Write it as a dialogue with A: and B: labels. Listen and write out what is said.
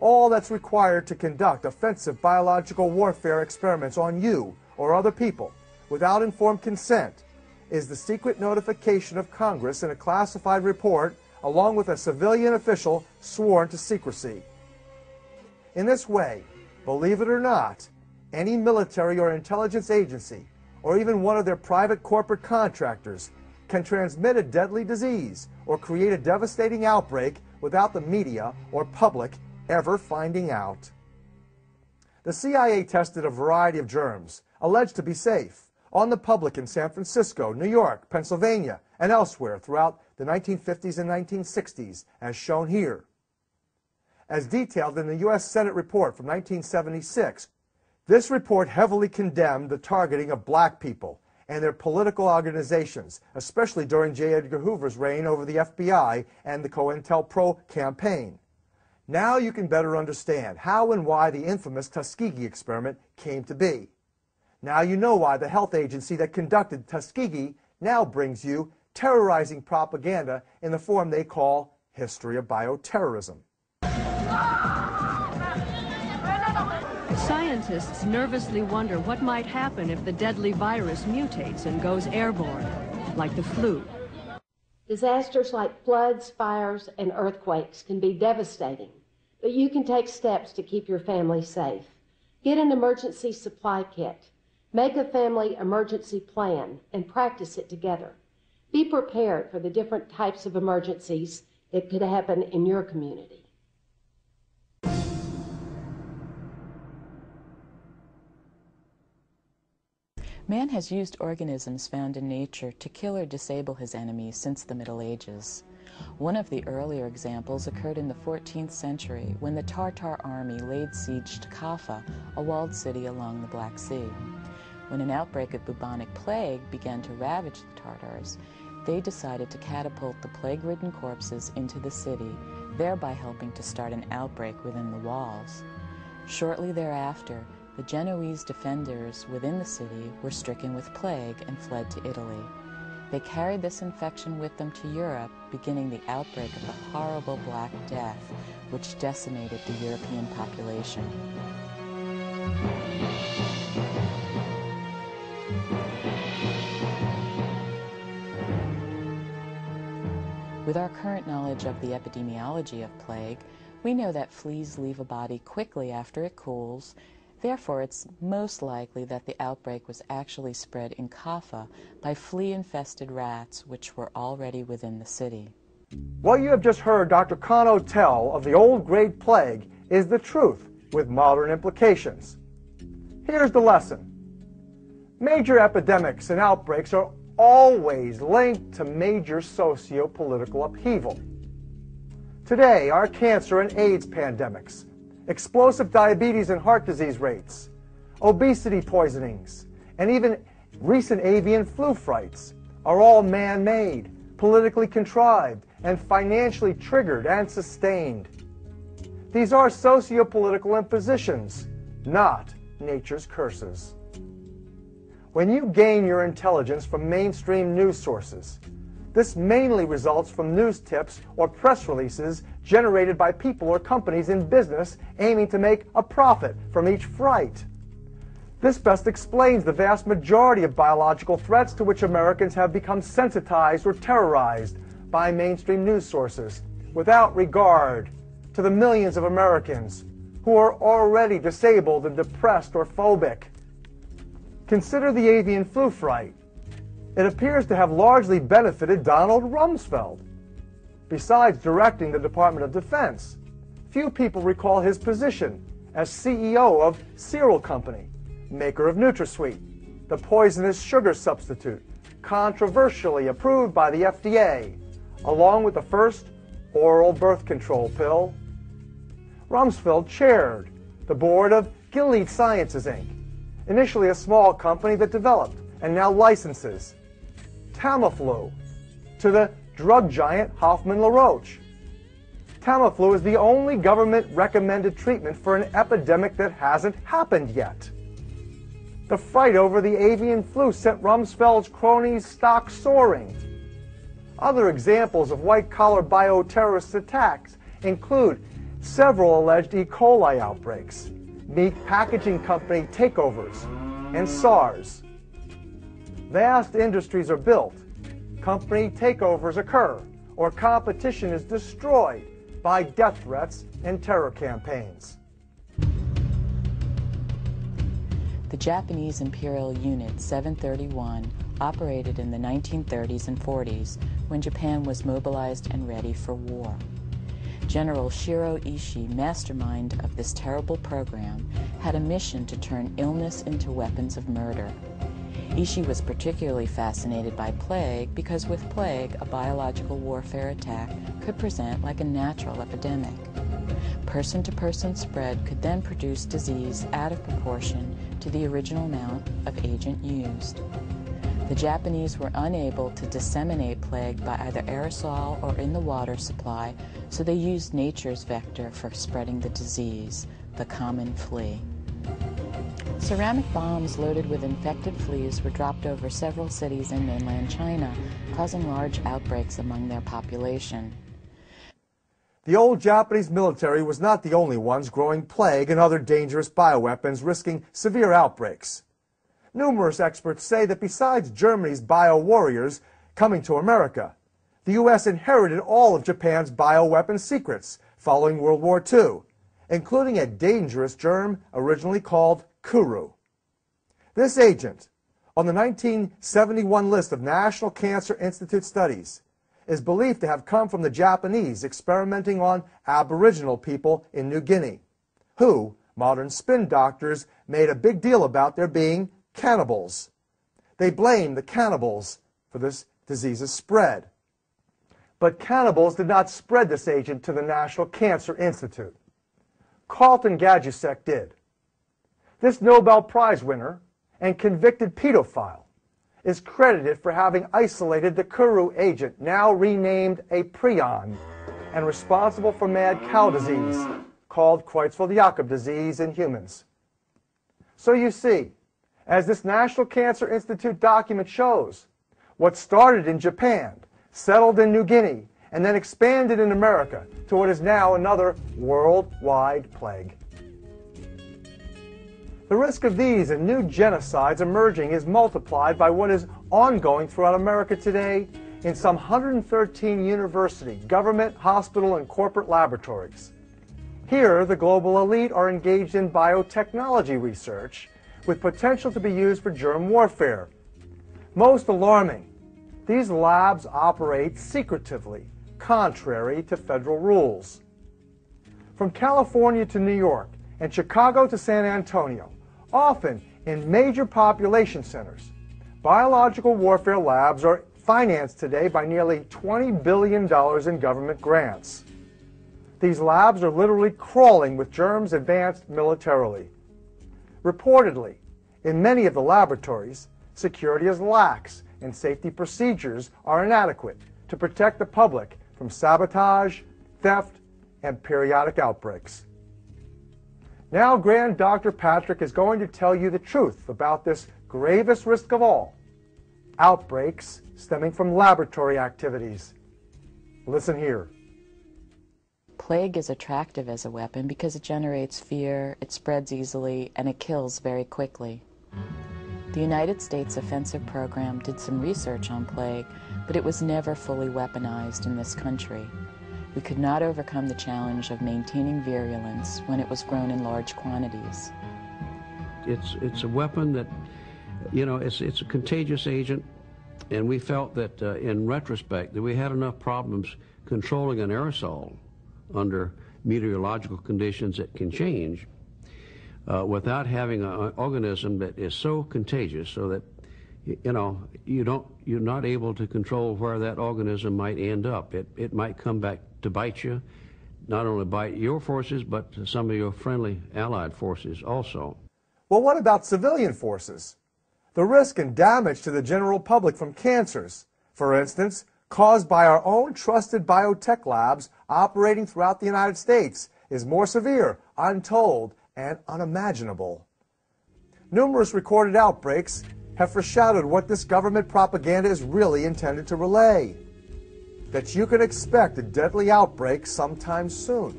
A: All that's required to conduct offensive biological warfare experiments on you or other people without informed consent is the secret notification of Congress in a classified report along with a civilian official sworn to secrecy. In this way, believe it or not, any military or intelligence agency, or even one of their private corporate contractors, can transmit a deadly disease or create a devastating outbreak without the media or public ever finding out. The CIA tested a variety of germs, alleged to be safe, on the public in San Francisco, New York, Pennsylvania, and elsewhere throughout the 1950s and 1960s, as shown here. As detailed in the U.S. Senate report from 1976, this report heavily condemned the targeting of black people and their political organizations, especially during J. Edgar Hoover's reign over the FBI and the COINTELPRO campaign. Now you can better understand how and why the infamous Tuskegee experiment came to be. Now you know why the health agency that conducted Tuskegee now brings you terrorizing propaganda in the form they call History of Bioterrorism.
B: Scientists nervously wonder what might happen if the deadly virus mutates and goes airborne, like the flu.
C: Disasters like floods, fires, and earthquakes can be devastating, but you can take steps to keep your family safe. Get an emergency supply kit. Make a family emergency plan and practice it together. Be prepared for the different types of emergencies that could happen in your community.
D: Man has used organisms found in nature to kill or disable his enemies since the Middle Ages. One of the earlier examples occurred in the 14th century when the Tartar army laid siege to Kaffa, a walled city along the Black Sea. When an outbreak of bubonic plague began to ravage the Tartars, they decided to catapult the plague-ridden corpses into the city, thereby helping to start an outbreak within the walls. Shortly thereafter, the Genoese defenders within the city were stricken with plague and fled to Italy. They carried this infection with them to Europe, beginning the outbreak of the horrible Black Death, which decimated the European population. With our current knowledge of the epidemiology of plague, we know that fleas leave a body quickly after it cools. Therefore, it's most likely that the outbreak was actually spread in Kaffa by flea-infested rats, which were already within the city.
A: What you have just heard Dr. Kano tell of the old Great Plague is the truth with modern implications. Here's the lesson. Major epidemics and outbreaks are always linked to major socio-political upheaval. Today, our cancer and AIDS pandemics, explosive diabetes and heart disease rates, obesity poisonings, and even recent avian flu frights are all man-made, politically contrived, and financially triggered and sustained. These are socio-political impositions, not nature's curses. When you gain your intelligence from mainstream news sources, this mainly results from news tips or press releases generated by people or companies in business aiming to make a profit from each fright. This best explains the vast majority of biological threats to which Americans have become sensitized or terrorized by mainstream news sources, without regard to the millions of Americans who are already disabled and depressed or phobic. Consider the avian flu fright. It appears to have largely benefited Donald Rumsfeld. Besides directing the Department of Defense, few people recall his position as CEO of Cereal Company, maker of NutraSweet, the poisonous sugar substitute, controversially approved by the FDA, along with the first oral birth control pill. Rumsfeld chaired the board of Gilead Sciences, Inc., initially a small company that developed and now licenses Tamiflu to the drug giant Hoffmann-La Roche. Tamiflu is the only government-recommended treatment for an epidemic that hasn't happened yet. The fight over the avian flu sent Rumsfeld's cronies' stock soaring. Other examples of white-collar bioterrorist attacks include several alleged E. coli outbreaks, meat packaging company takeovers, and SARS. Vast industries are built, company takeovers occur, or competition is destroyed by death threats and terror campaigns.
D: The Japanese Imperial Unit 731 operated in the 1930s and 40s when Japan was mobilized and ready for war. General Shiro Ishii, mastermind of this terrible program, had a mission to turn illness into weapons of murder. Ishii was particularly fascinated by plague because with plague, a biological warfare attack could present like a natural epidemic. Person-to-person spread could then produce disease out of proportion to the original amount of agent used. The Japanese were unable to disseminate plague by either aerosol or in the water supply, so they used nature's vector for spreading the disease, the common flea. Ceramic bombs loaded with infected fleas were dropped over several cities in mainland China, causing large outbreaks among their population.
A: The old Japanese military was not the only ones growing plague and other dangerous bioweapons, risking severe outbreaks. Numerous experts say that besides Germany's bio-warriors coming to America, the U.S. inherited all of Japan's bioweapon secrets following World War II, including a dangerous germ originally called Kuru. This agent, on the 1971 list of National Cancer Institute studies, is believed to have come from the Japanese experimenting on Aboriginal people in New Guinea, who, modern spin doctors, made a big deal about their being cannibals. They blame the cannibals for this disease's spread. But cannibals did not spread this agent to the National Cancer Institute. Carlton Gajdusek did. This Nobel Prize winner and convicted pedophile is credited for having isolated the Kuru agent, now renamed a prion, and responsible for mad cow disease, called Creutzfeldt-Jakob disease in humans. So you see, as this National Cancer Institute document shows, what started in Japan, settled in New Guinea, and then expanded in America to what is now another worldwide plague. The risk of these and new genocides emerging is multiplied by what is ongoing throughout America today in some 113 university, government, hospital, and corporate laboratories. Here, the global elite are engaged in biotechnology research with potential to be used for germ warfare. Most alarming, these labs operate secretively, contrary to federal rules. From California to New York and Chicago to San Antonio, often in major population centers, biological warfare labs are financed today by nearly $20 billion in government grants. These labs are literally crawling with germs advanced militarily. Reportedly, in many of the laboratories, security is lax and safety procedures are inadequate to protect the public from sabotage, theft, and periodic outbreaks. Now, Grand Dr. Patrick is going to tell you the truth about this gravest risk of all, outbreaks stemming from laboratory activities. Listen here.
D: Plague is attractive as a weapon because it generates fear, it spreads easily, and it kills very quickly. The United States Offensive Program did some research on plague, but it was never fully weaponized in this country. We could not overcome the challenge of maintaining virulence when it was grown in large quantities.
E: It's a weapon that, you know, it's a contagious agent, and we felt that in retrospect that we had enough problems controlling an aerosol under meteorological conditions that can change without having an organism that is so contagious so that, you know, you're not able to control where that organism might end up. It might come back to bite you, not only bite your forces, but some of your friendly allied forces also.
A: Well, what about civilian forces? The risk and damage to the general public from cancers, for instance, caused by our own trusted biotech labs operating throughout the United States, is more severe, untold, and unimaginable. Numerous recorded outbreaks have foreshadowed what this government propaganda is really intended to relay, that you can expect a deadly outbreak sometime soon.